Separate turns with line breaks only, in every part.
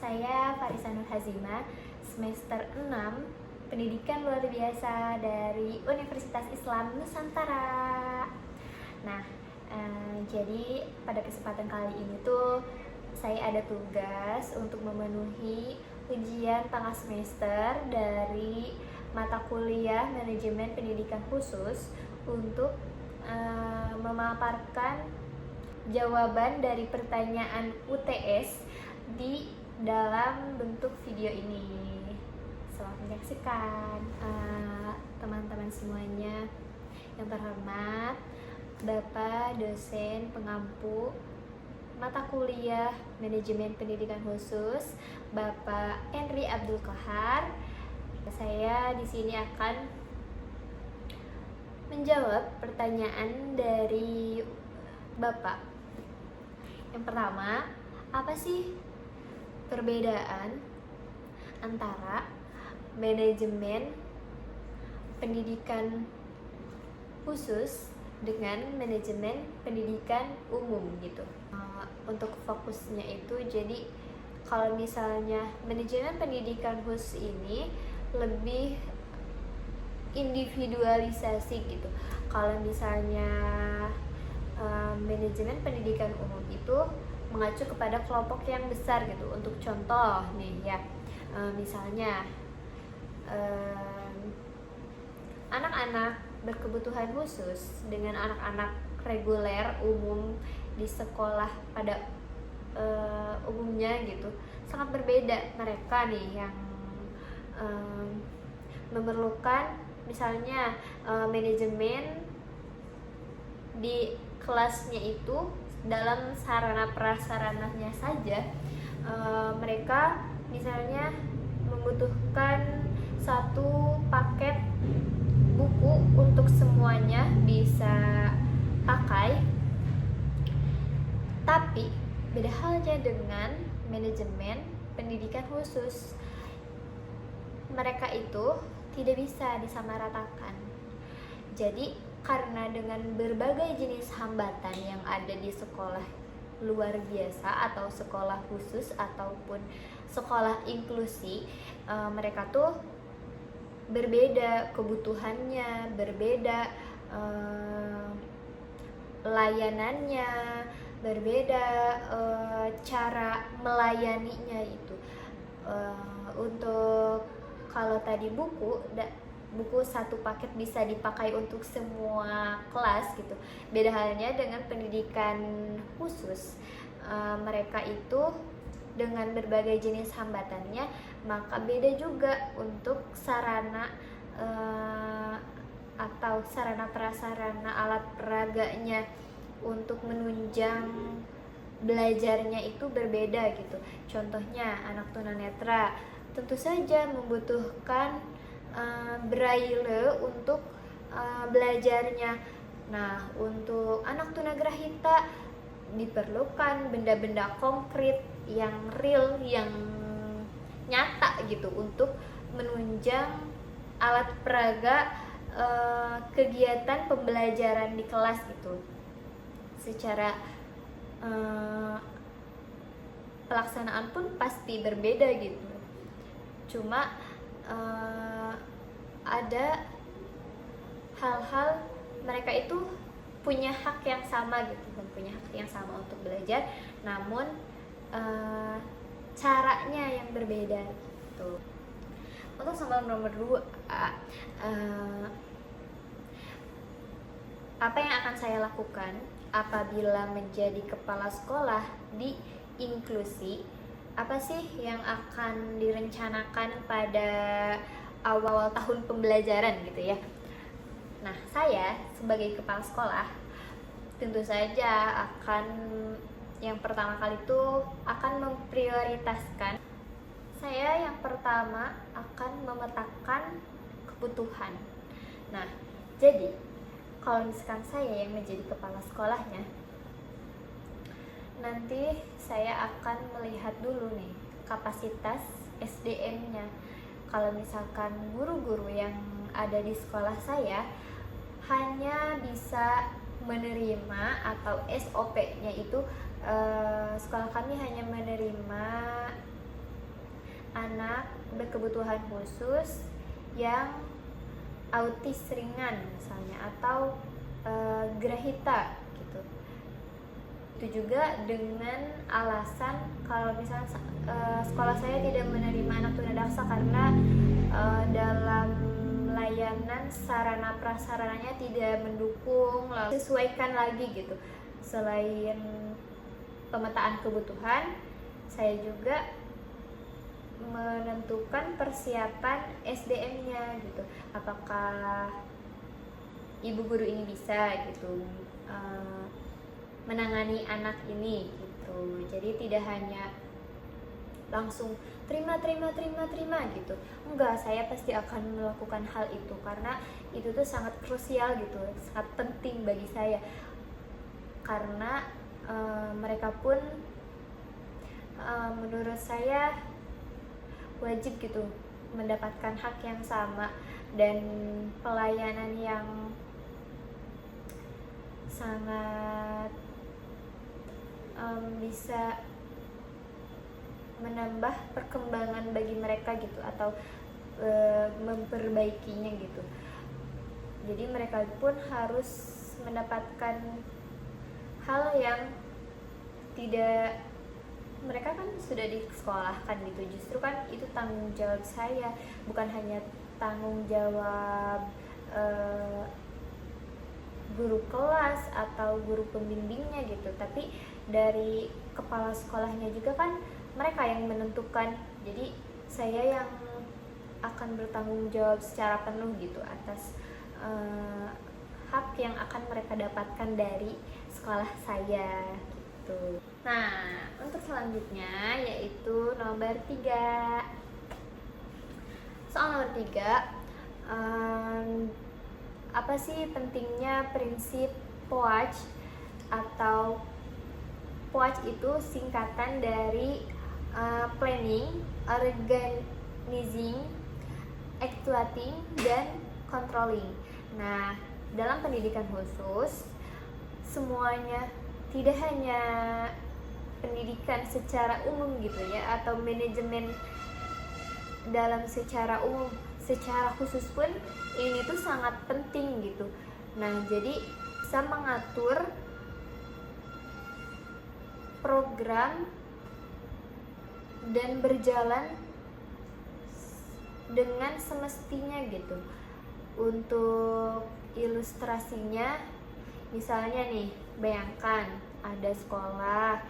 saya Farisa Nur Hazima, semester 6 Pendidikan Luar Biasa dari Universitas Islam Nusantara. Nah, jadi pada kesempatan kali ini tuh saya ada tugas untuk memenuhi ujian tengah semester dari mata kuliah Manajemen Pendidikan Khusus untuk memaparkan jawaban dari pertanyaan UTS di dalam bentuk video ini. Selamat menyaksikan teman-teman semuanya. Yang terhormat Bapak dosen pengampu mata kuliah Manajemen Pendidikan Khusus, Bapak Henry Abdul Qahar. Saya di sini akan menjawab pertanyaan dari Bapak. Yang pertama, apa sih perbedaan antara manajemen pendidikan khusus dengan manajemen pendidikan umum gitu? Untuk fokusnya itu, jadi kalau misalnya manajemen pendidikan khusus ini lebih individualisasi gitu. Kalau misalnya manajemen pendidikan umum itu mengacu kepada kelompok yang besar gitu. Untuk contoh nih ya, misalnya anak-anak berkebutuhan khusus dengan anak-anak reguler umum di sekolah pada umumnya gitu, sangat berbeda. Mereka nih yang memerlukan misalnya manajemen di kelasnya itu dalam sarana prasarananya saja, mereka misalnya membutuhkan satu paket buku untuk semuanya bisa pakai. Tapi beda halnya dengan manajemen pendidikan khusus, mereka itu tidak bisa disamaratakan. Jadi karena dengan berbagai jenis hambatan yang ada di sekolah luar biasa atau sekolah khusus ataupun sekolah inklusi, mereka tuh berbeda kebutuhannya, berbeda layanannya, berbeda cara melayaninya itu. Untuk kalau tadi buku satu paket bisa dipakai untuk semua kelas gitu. Beda halnya dengan pendidikan khusus, mereka itu dengan berbagai jenis hambatannya, maka beda juga untuk sarana atau sarana prasarana alat peraganya untuk menunjang belajarnya itu berbeda gitu. Contohnya anak tunanetra tentu saja membutuhkan braille untuk belajarnya. Nah, untuk anak tunagrahita diperlukan benda-benda konkret yang real, yang nyata gitu untuk menunjang alat peraga kegiatan pembelajaran di kelas gitu. Secara pelaksanaan pun pasti berbeda gitu. Cuma ada hal-hal mereka itu punya hak yang sama gitu, punya hak yang sama untuk belajar, namun caranya yang berbeda gitu. Untuk soal nomor 2, apa yang akan saya lakukan apabila menjadi kepala sekolah di inklusi? Apa sih yang akan direncanakan pada awal tahun pembelajaran gitu ya? Nah, saya sebagai kepala sekolah tentu saja akan yang pertama kali itu akan memprioritaskan. Saya yang pertama akan memetakan kebutuhan. Nah, jadi kalau misalkan saya yang menjadi kepala sekolahnya, nanti saya akan melihat dulu nih kapasitas SDM-nya. Kalau misalkan guru-guru yang ada di sekolah saya hanya bisa menerima atau SOP-nya itu sekolah kami hanya menerima anak berkebutuhan khusus yang autis ringan misalnya, atau grahita gitu. Itu juga dengan alasan kalau misalnya sekolah saya tidak menerima anak tunadaksa karena dalam layanan sarana prasarananya tidak mendukung, lalu sesuaikan lagi gitu. Selain pemetaan kebutuhan, saya juga menentukan persiapan SDM-nya gitu. Apakah ibu guru ini bisa gitu menangani anak ini gitu. Jadi tidak hanya langsung terima gitu. Enggak, saya pasti akan melakukan hal itu karena itu tuh sangat krusial gitu, sangat penting bagi saya. Karena mereka pun menurut saya wajib gitu mendapatkan hak yang sama dan pelayanan yang sangat bisa menambah perkembangan bagi mereka gitu, atau memperbaikinya gitu. Jadi mereka pun harus mendapatkan hal yang tidak, mereka kan sudah disekolahkan gitu. Justru kan itu tanggung jawab saya, bukan hanya tanggung jawab guru kelas atau guru pembimbingnya gitu, tapi dari kepala sekolahnya juga kan mereka yang menentukan. Jadi saya yang akan bertanggung jawab secara penuh gitu atas hak yang akan mereka dapatkan dari sekolah saya gitu. Nah, untuk selanjutnya yaitu nomor 3. Soal nomor 3, apa sih pentingnya prinsip POAJ? Atau POAJ itu singkatan dari planning, organizing, actuating, dan controlling. Nah, dalam pendidikan khusus semuanya, tidak hanya pendidikan secara umum gitu ya, atau manajemen dalam secara umum, secara khusus pun ini tuh sangat penting gitu. Nah, jadi bisa mengatur program dan berjalan dengan semestinya gitu. Untuk ilustrasinya, misalnya nih, bayangkan ada sekolah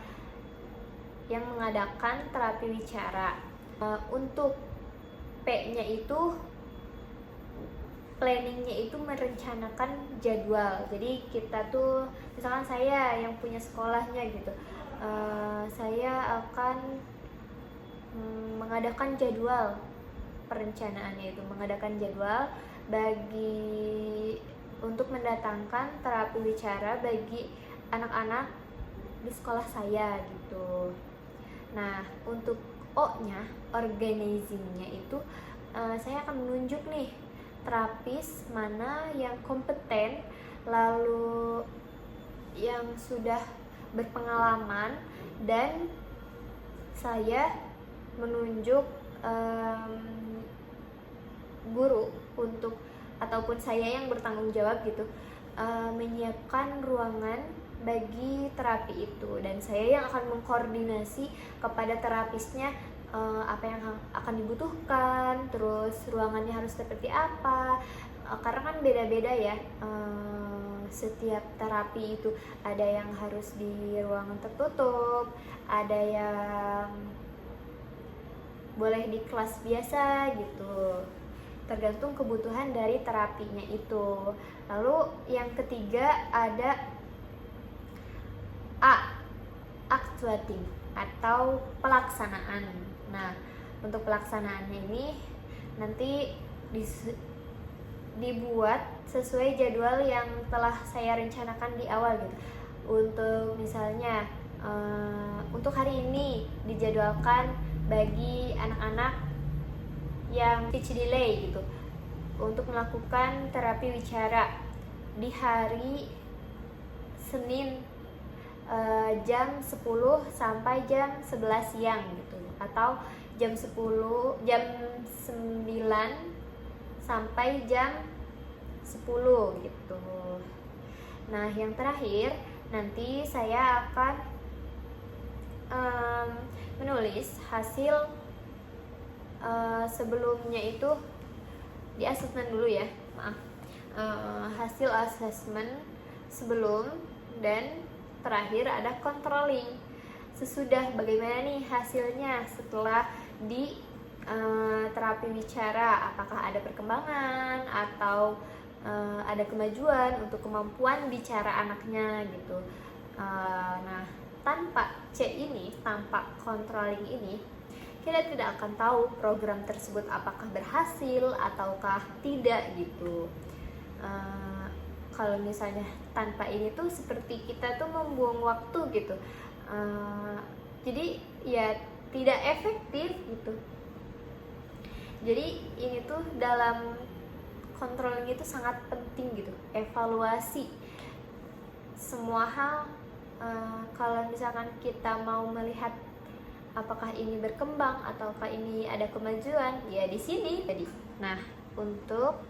yang mengadakan terapi wicara. Untuk P-nya itu, planningnya itu merencanakan jadwal. Jadi kita tuh, misalkan saya yang punya sekolahnya gitu, saya akan mengadakan jadwal perencanaannya itu, mengadakan jadwal untuk mendatangkan terapi wicara bagi anak-anak di sekolah saya gitu. Nah, untuk O-nya, organizing-nya itu, saya akan menunjuk nih terapis mana yang kompeten, lalu yang sudah berpengalaman, dan saya menunjuk guru untuk, ataupun saya yang bertanggung jawab gitu, menyiapkan ruangan bagi terapi itu, dan saya yang akan mengkoordinasi kepada terapisnya apa yang akan dibutuhkan, terus ruangannya harus seperti apa, karena kan beda-beda ya. Setiap terapi itu ada yang harus di ruangan tertutup, ada yang boleh di kelas biasa gitu, tergantung kebutuhan dari terapinya itu. Lalu yang ketiga ada A, actuating atau pelaksanaan. Nah, untuk pelaksanaannya ini nanti dibuat sesuai jadwal yang telah saya rencanakan di awal gitu. Untuk misalnya untuk hari ini dijadwalkan bagi anak-anak yang speech delay gitu untuk melakukan terapi wicara di hari Senin jam 10 sampai jam 11 siang gitu, atau jam 9 sampai jam 10 gitu. Nah, yang terakhir nanti saya akan menulis hasil sebelumnya itu di asesmen dulu ya, maaf. Hasil asesmen sebelum dan terakhir ada controlling. Sesudah bagaimana nih hasilnya setelah di terapi bicara, apakah ada perkembangan atau ada kemajuan untuk kemampuan bicara anaknya gitu. Nah, tanpa C ini, tanpa controlling ini, kita tidak akan tahu program tersebut apakah berhasil ataukah tidak gitu. Kalau misalnya tanpa ini tuh seperti kita tuh membuang waktu gitu. Jadi ya tidak efektif gitu. Jadi ini tuh dalam controlling itu sangat penting gitu, evaluasi semua hal. Kalau misalkan kita mau melihat apakah ini berkembang ataukah ini ada kemajuan, ya di sini. Jadi, nah untuk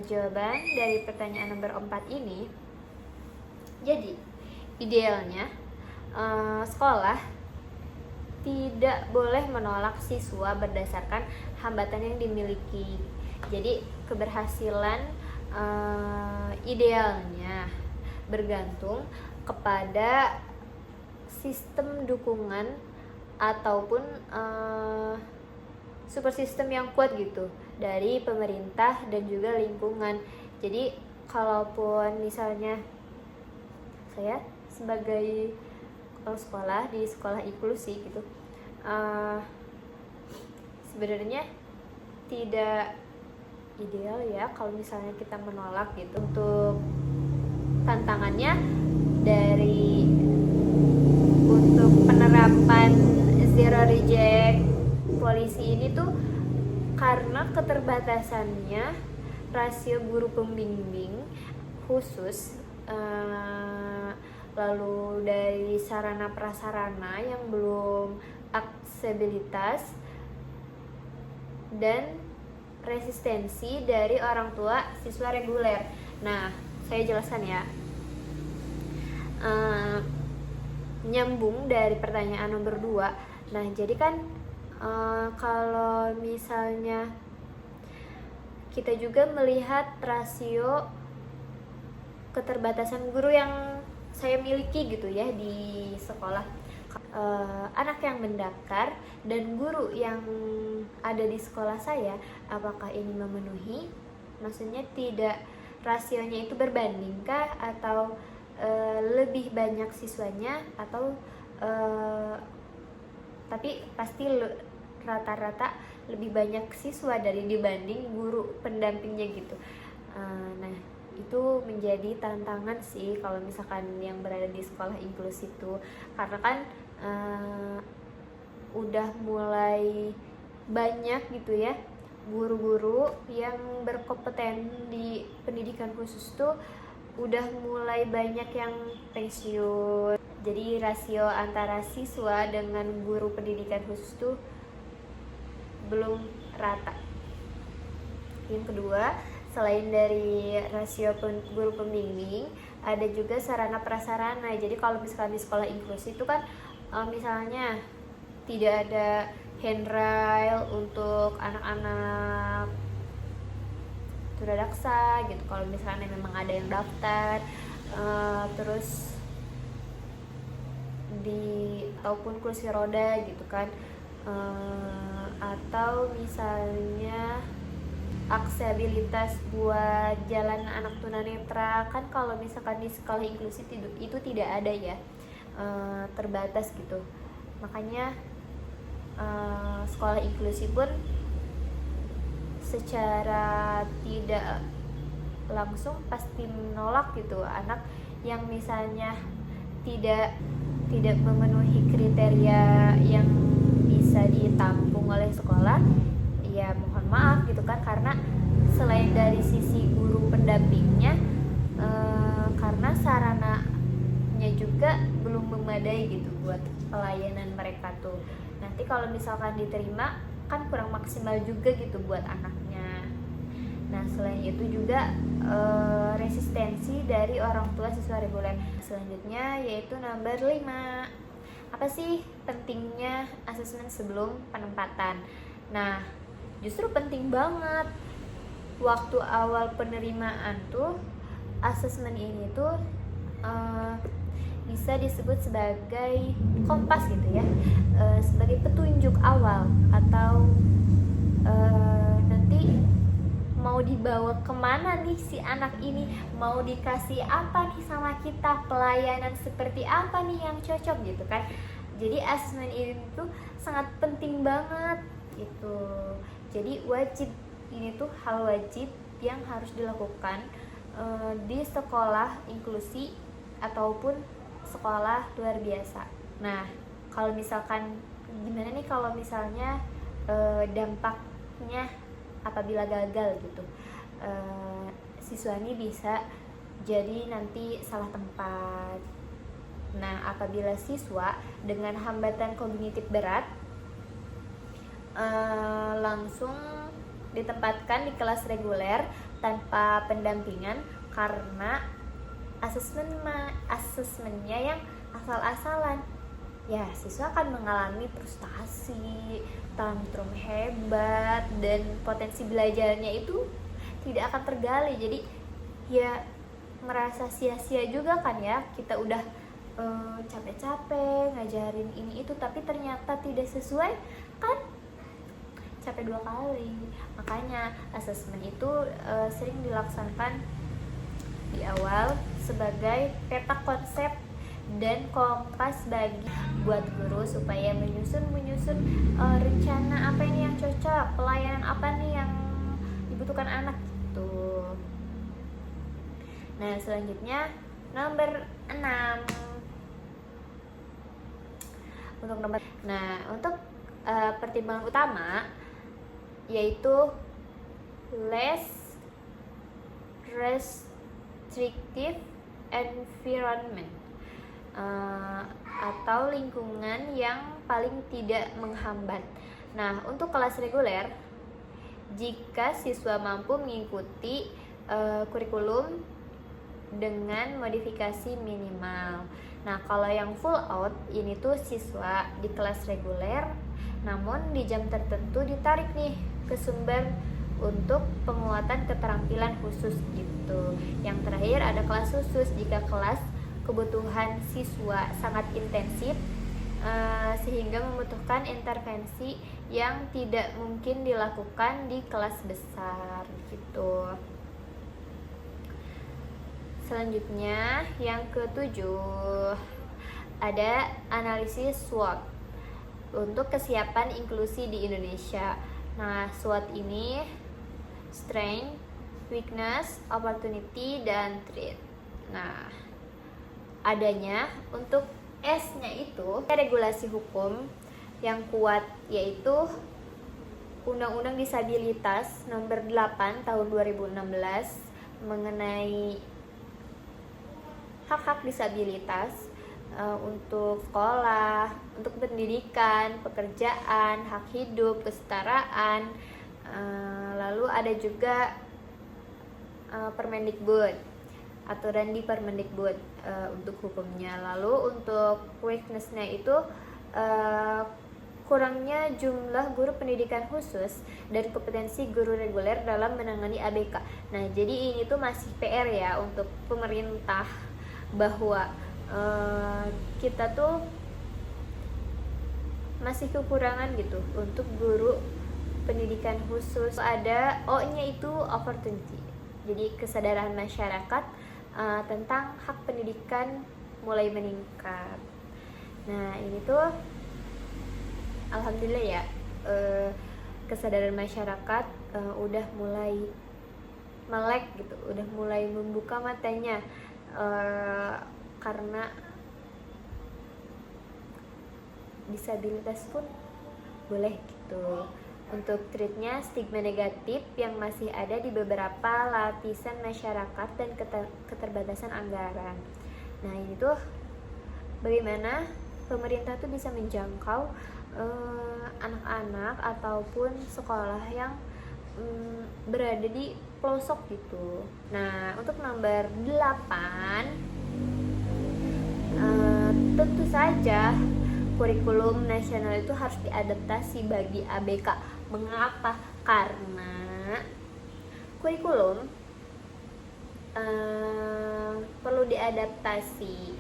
jawaban dari pertanyaan nomor 4 ini, jadi idealnya sekolah tidak boleh menolak siswa berdasarkan hambatan yang dimiliki. Jadi keberhasilan idealnya bergantung kepada sistem dukungan ataupun super sistem yang kuat gitu dari pemerintah dan juga lingkungan. Jadi kalaupun misalnya saya sebagai kepala sekolah di sekolah inklusi gitu, sebenarnya tidak ideal ya kalau misalnya kita menolak gitu. Untuk tantangannya untuk penerapan zero reject polisi ini tuh karena keterbatasannya rasio guru pembimbing khusus, lalu dari sarana prasarana yang belum aksesibilitas dan resistensi dari orang tua siswa reguler. Nah, saya jelaskan ya. Nyambung dari pertanyaan nomor 2. Nah, jadi kan kalau misalnya kita juga melihat rasio keterbatasan guru yang saya miliki gitu ya di sekolah, anak yang mendaftar dan guru yang ada di sekolah saya, apakah ini memenuhi? Maksudnya tidak, rasionya itu berbandingkah atau lebih banyak siswanya atau tapi pasti rata-rata lebih banyak siswa dibanding guru pendampingnya gitu. Nah, itu menjadi tantangan sih kalau misalkan yang berada di sekolah inklusi itu, karena kan udah mulai banyak gitu ya guru-guru yang berkompeten di pendidikan khusus tuh udah mulai banyak yang pensiun. Jadi rasio antara siswa dengan guru pendidikan khusus tuh belum rata. Yang kedua, selain dari rasio guru pembimbing, ada juga sarana prasarana. Jadi kalau misalkan di sekolah inklusi itu kan misalnya tidak ada handrail untuk anak-anak tunanetra gitu. Kalau misalnya memang ada yang daftar, terus ataupun kursi roda gitu kan, atau misalnya aksesibilitas buat jalan anak tunanetra kan. Kalau misalkan di sekolah inklusi itu tidak ada ya, terbatas gitu. Makanya sekolah inklusi pun secara tidak langsung pasti menolak gitu anak yang misalnya tidak memenuhi kriteria yang bisa ditampung oleh sekolah. Ya mohon maaf gitu kan, karena selain dari sisi guru pendampingnya, karena sarananya juga buat pelayanan mereka tuh. Nanti kalau misalkan diterima kan kurang maksimal juga gitu buat anaknya. Nah selain itu juga resistensi dari orang tua siswa reguler. Selanjutnya yaitu nomor 5. Apa sih pentingnya asesmen sebelum penempatan? Nah justru penting banget. Waktu awal penerimaan tuh asesmen ini tuh bisa disebut sebagai kompas gitu ya, sebagai petunjuk awal atau nanti mau dibawa kemana nih si anak ini, mau dikasih apa nih sama kita, pelayanan seperti apa nih yang cocok gitu kan. Jadi asesmen ini tuh sangat penting banget gitu. Jadi wajib, ini tuh hal wajib yang harus dilakukan di sekolah inklusi ataupun sekolah luar biasa. Nah, kalau misalkan gimana nih kalau misalnya dampaknya apabila gagal gitu, siswa ini bisa jadi nanti salah tempat. Nah, apabila siswa dengan hambatan kognitif berat langsung ditempatkan di kelas reguler tanpa pendampingan karena asesmennya yang asal-asalan, ya siswa akan mengalami frustasi, tantrum hebat, dan potensi belajarnya itu tidak akan tergali. Jadi ya merasa sia-sia juga kan ya, kita udah capek-capek ngajarin ini itu tapi ternyata tidak sesuai kan, capek 2 kali. Makanya asesmen itu sering dilaksanakan di awal sebagai peta konsep dan kompas bagi buat guru supaya menyusun rencana apa ini yang cocok, pelayanan apa nih yang dibutuhkan anak gitu. Nah selanjutnya nomor 6. Untuk pertimbangan utama yaitu less restrictive environment, atau lingkungan yang paling tidak menghambat. Nah, untuk kelas reguler, jika siswa mampu mengikuti kurikulum dengan modifikasi minimal. Nah, kalau yang full out ini tuh siswa di kelas reguler, namun di jam tertentu ditarik nih ke sumber untuk penguatan keterampilan khusus gitu. Yang terakhir ada kelas khusus jika kelas kebutuhan siswa sangat intensif sehingga membutuhkan intervensi yang tidak mungkin dilakukan di kelas besar gitu. Selanjutnya yang ke-7 ada analisis SWOT untuk kesiapan inklusi di Indonesia. Nah, SWOT ini strength, weakness, opportunity, dan threat. Nah, adanya untuk S-nya itu regulasi hukum yang kuat, yaitu Undang-Undang Disabilitas Nomor 8 Tahun 2016 mengenai hak-hak disabilitas untuk sekolah, untuk pendidikan, pekerjaan, hak hidup, kesetaraan. Lalu ada juga Permendikbud, aturan di Permendikbud untuk hukumnya. Lalu untuk weakness-nya itu kurangnya jumlah guru pendidikan khusus dan kompetensi guru reguler dalam menangani ABK. Nah, jadi ini tuh masih PR ya untuk pemerintah, bahwa kita tuh masih kekurangan gitu untuk guru pendidikan khusus. Ada O-nya itu opportunity, jadi kesadaran masyarakat tentang hak pendidikan mulai meningkat. Nah ini tuh alhamdulillah ya, kesadaran masyarakat udah mulai melek gitu, udah mulai membuka matanya, karena disabilitas pun boleh gitu. Untuk treatnya, stigma negatif yang masih ada di beberapa lapisan masyarakat dan keterbatasan anggaran. Nah ini tuh bagaimana pemerintah tuh bisa menjangkau anak-anak ataupun sekolah yang berada di pelosok gitu. Nah, untuk nomor 8, tentu saja kurikulum nasional itu harus diadaptasi bagi ABK. Mengapa? Karena kurikulum perlu diadaptasi.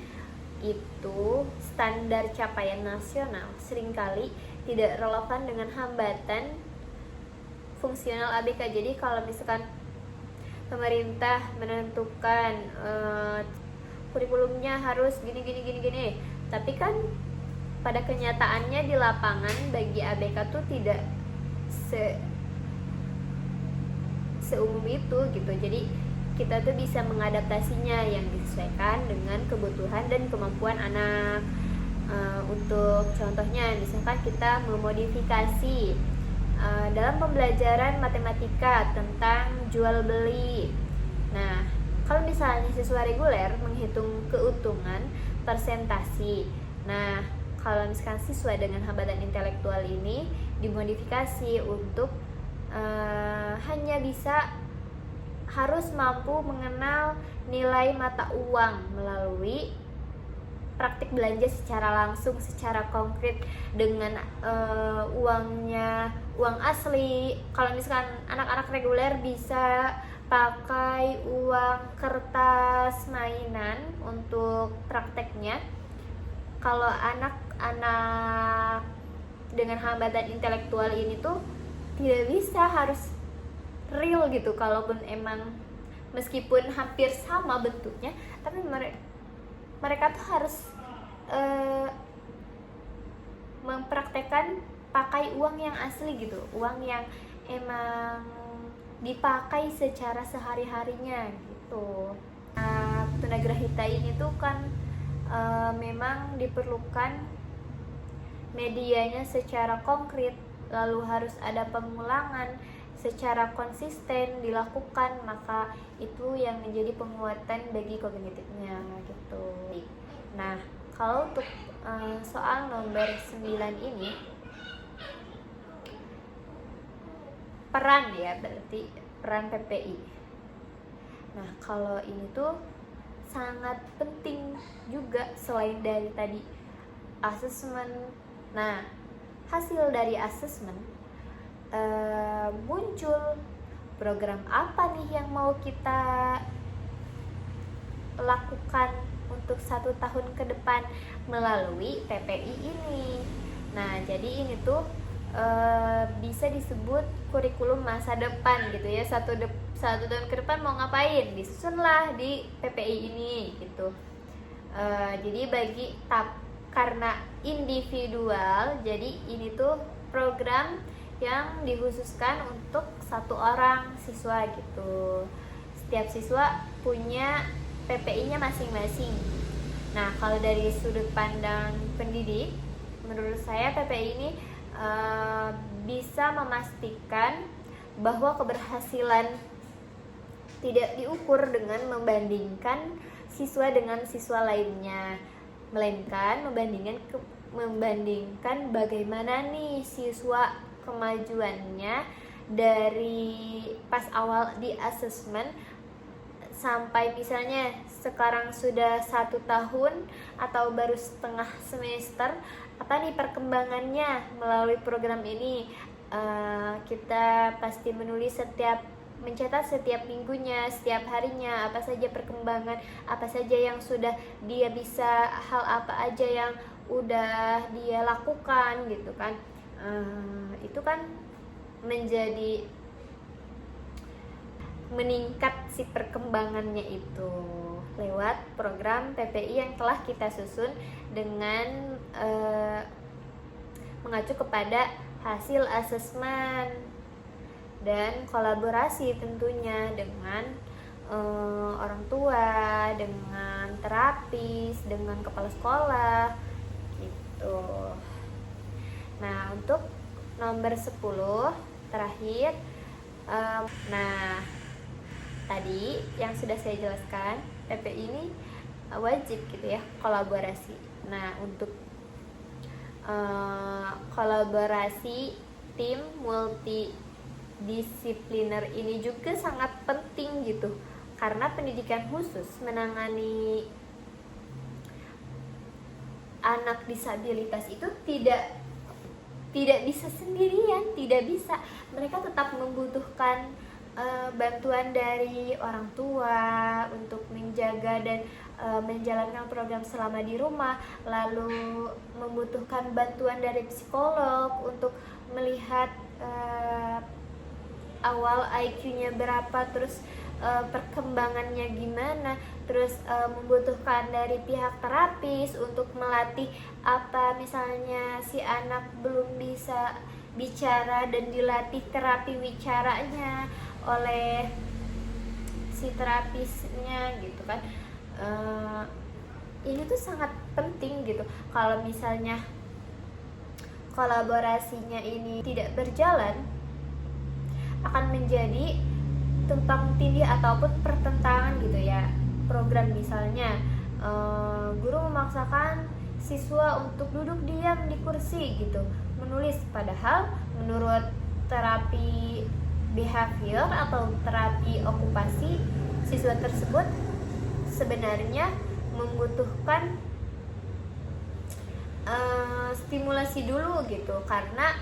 Itu standar capaian nasional seringkali tidak relevan dengan hambatan fungsional ABK. Jadi kalau misalkan pemerintah menentukan kurikulumnya harus gini, tapi kan pada kenyataannya di lapangan bagi ABK tuh tidak seumum itu gitu. Jadi kita tuh bisa mengadaptasinya yang disesuaikan dengan kebutuhan dan kemampuan anak. Untuk contohnya, misalkan kita memodifikasi dalam pembelajaran matematika tentang jual beli. Nah, kalau misalnya siswa reguler menghitung keuntungan persentasi. Nah, kalau misalkan siswa dengan hambatan intelektual ini dimodifikasi untuk hanya bisa harus mampu mengenal nilai mata uang melalui praktik belanja secara langsung, secara konkret dengan uang asli. Kalau misalkan anak-anak reguler bisa pakai uang kertas mainan untuk prakteknya. Kalau anak-anak dengan hambatan intelektual ini tuh tidak bisa, harus real gitu. Kalaupun emang meskipun hampir sama bentuknya, tapi mereka tuh harus mempraktekkan pakai uang yang asli gitu, uang yang emang dipakai secara sehari-harinya gitu. Tunagrahita ini tuh kan memang diperlukan medianya secara konkret, lalu harus ada pengulangan secara konsisten dilakukan, maka itu yang menjadi penguatan bagi kognitifnya gitu. Nah, kalau untuk soal nomor 9 ini, peran ya, berarti peran PPI. Nah, kalau ini tuh sangat penting juga selain dari tadi asesmen. Nah, hasil dari asesmen muncul program apa nih yang mau kita lakukan untuk 1 tahun ke depan melalui PPI ini. Nah, jadi ini tuh bisa disebut kurikulum masa depan gitu ya. Satu tahun ke depan mau ngapain, disusunlah di PPI ini gitu. Jadi karena individual, jadi ini tuh program yang dikhususkan untuk 1 orang siswa gitu. Setiap siswa punya PPI-nya masing-masing. Nah, kalau dari sudut pandang pendidik, menurut saya PPI ini bisa memastikan bahwa keberhasilan tidak diukur dengan membandingkan siswa dengan siswa lainnya, melainkan membandingkan bagaimana nih siswa kemajuannya dari pas awal di asesmen sampai misalnya sekarang sudah 1 tahun atau baru setengah semester, apa nih perkembangannya melalui program ini. Kita pasti mencatat setiap minggunya, setiap harinya, apa saja perkembangan, apa saja yang sudah dia bisa, hal apa aja yang udah dia lakukan gitu kan. Itu kan menjadi meningkat si perkembangannya itu lewat program PPI yang telah kita susun dengan mengacu kepada hasil asesmen dan kolaborasi tentunya dengan orang tua, dengan terapis, dengan kepala sekolah gitu. Nah, untuk nomor 10 terakhir, nah tadi yang sudah saya jelaskan, PPI ini wajib gitu ya kolaborasi. Nah, untuk kolaborasi tim multidisipliner ini juga sangat penting gitu, karena pendidikan khusus menangani anak disabilitas itu tidak bisa sendirian, tidak bisa. Mereka tetap membutuhkan bantuan dari orang tua untuk menjaga dan menjalankan program selama di rumah, lalu membutuhkan bantuan dari psikolog untuk melihat awal IQ-nya berapa, terus perkembangannya gimana, terus membutuhkan dari pihak terapis untuk melatih apa, misalnya si anak belum bisa bicara dan dilatih terapi bicaranya oleh si terapisnya gitu kan. Ini tuh sangat penting gitu. Kalau misalnya kolaborasinya ini tidak berjalan, akan menjadi tumpang tindih ataupun pertentangan gitu ya. Program misalnya guru memaksakan siswa untuk duduk diam di kursi gitu, menulis, padahal menurut terapi behavior atau terapi okupasi, siswa tersebut sebenarnya membutuhkan stimulasi dulu gitu, karena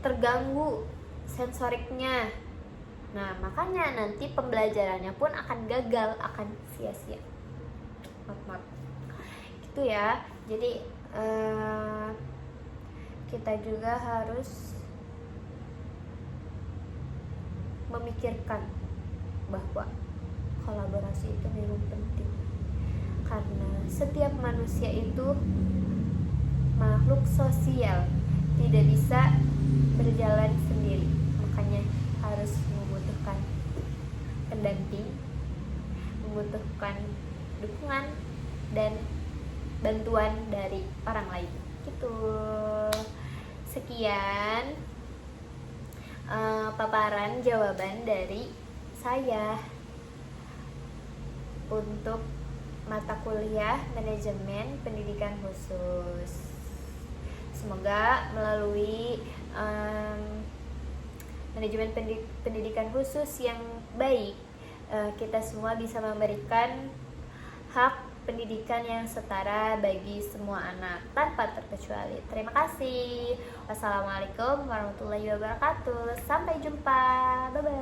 terganggu sensoriknya. Nah, makanya nanti pembelajarannya pun akan gagal, akan sia-sia. Maaf. Gitu ya. Jadi kita juga harus memikirkan bahwa kolaborasi itu memang penting, karena setiap manusia itu makhluk sosial, tidak bisa berjalan sendiri, makanya harus membutuhkan pendamping, membutuhkan dukungan dan bantuan dari orang lain gitu. Sekian paparan jawaban dari saya untuk mata kuliah manajemen pendidikan khusus. Semoga melalui manajemen pendidikan khusus yang baik, kita semua bisa memberikan hak pendidikan yang setara bagi semua anak tanpa terkecuali. Terima kasih. Wassalamualaikum warahmatullahi wabarakatuh. Sampai jumpa. Bye bye.